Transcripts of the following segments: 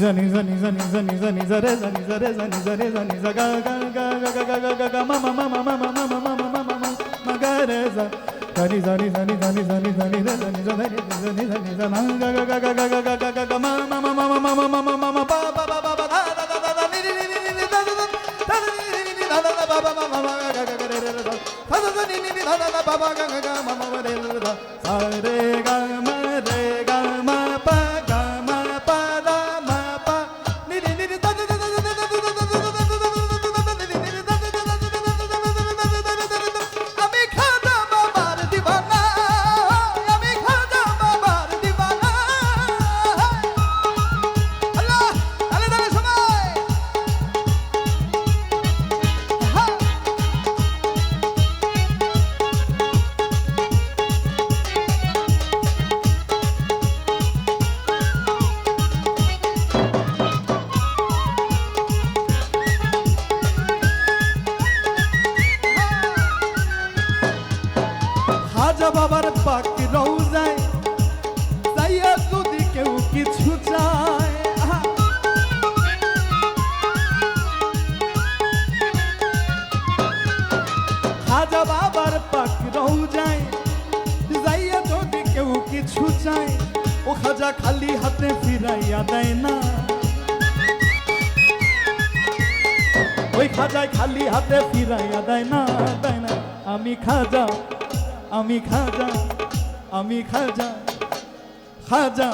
za ni za ni za ni za ni za ni za re za ni za re za ni za re za ni za ga ga ga ga ga ga ga ga ga ma ma ma ma ma ma ma ma ma ma ma ma ma ga re za ga ni za ni za ni za ni za ni za ni re za ni za ni za ni za ni za na ga ga ga ga ga ga ga ga ga ma ma ma ma ma ma ma ma ma ma ba ba ba ba ba da da da da da ni ni ni ni da da da da ni ni da da da ba ba ma ma ma ga ga ga re re da da da ni ni da da da ba ba ga ga ga ma ma ma re re da sa re ga ma re ga ma pa ga ma pa da ma pa ni ni ni da da da da da da আমি খাজা বাবার দিওয়ানা আমি খাজা বাবার দিওয়ানা আল্লাহ তালে তালে সবাই খাজা বাবার পাক রওজায় যাইয়া যদি কেউ কিছু চায় খাজা বাবার পাক রওজায় যাইয়া যদি কেউ কিছু চায় ও খাজা খালি হাতে ফিরাইয়া দেয় না ওই খাজায় খালি হাতে ফিরাইয়া দেয় না দেয় না আমি খাজা আমি খাজা আমি খাজা খাজা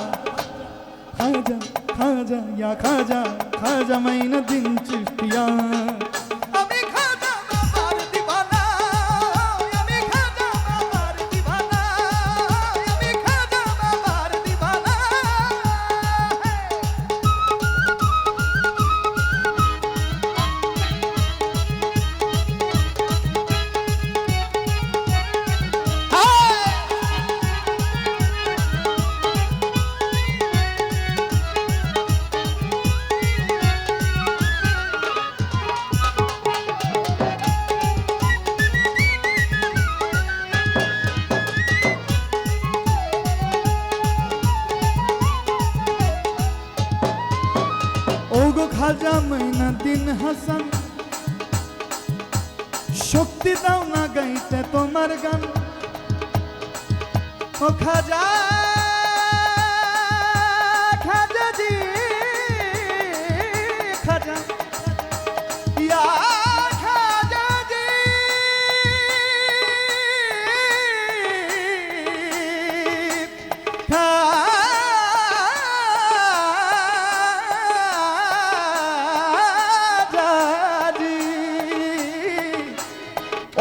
খাজা খাজা ইয়া খাজা খাজা মাইনুদ্দিন চিশতিয়া আমি খাজা বাবার দিওয়ানা আমি খাজা বাবার দিওয়ানা আমি খাজা বাবার দিওয়ানা ওগো খাজা মাইনুদ্দিন হাসান শক্তি দাও না গাইতে তোমার গান ও খাজা খাজা জি খাজা ইয়া খাজা জি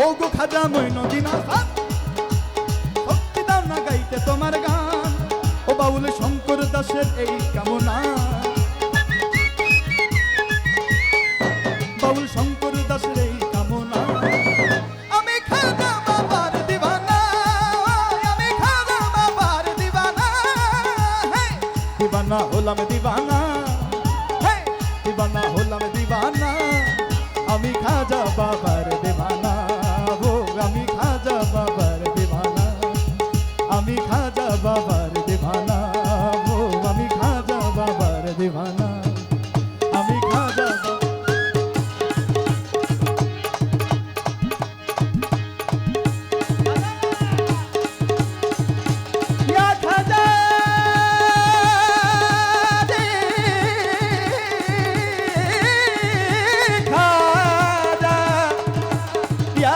ওগো খাজা মাইনুদ্দিন হাসান শক্তি দাও না গাইতে তোমার গান ও বাউল শঙ্কর দাসের এই কামনা বাউল শঙ্কর দাসের এই কামনা আমি খাজা বাবার দিওয়ানা আমি খাজা বাবার দিওয়ানা দিওয়ানা হলাম দিওয়ানা দিওয়ানা হলাম দিওয়ানা আমি খাজা বাবার দিওয়ানা ও আমি খাজা বাবার দিওয়ানা আমি খাজা বাবার দিওয়ানা ও আমি খাজা বাবার দিওয়ানা আমি খাজা ইয়া খাজা খাজা ইয়া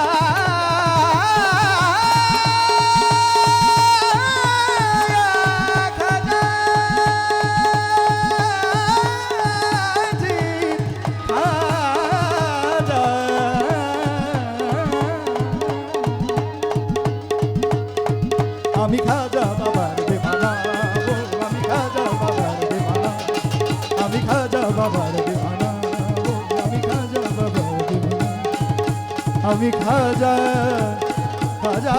আমি খাজা বাবার দিওয়ানা ও আমি খাজা বাবার দিওয়ানা আমি খাজা বাবার দিওয়ানা ও আমি খাজা বাবার দিওয়ানা আমি খাজা খাজা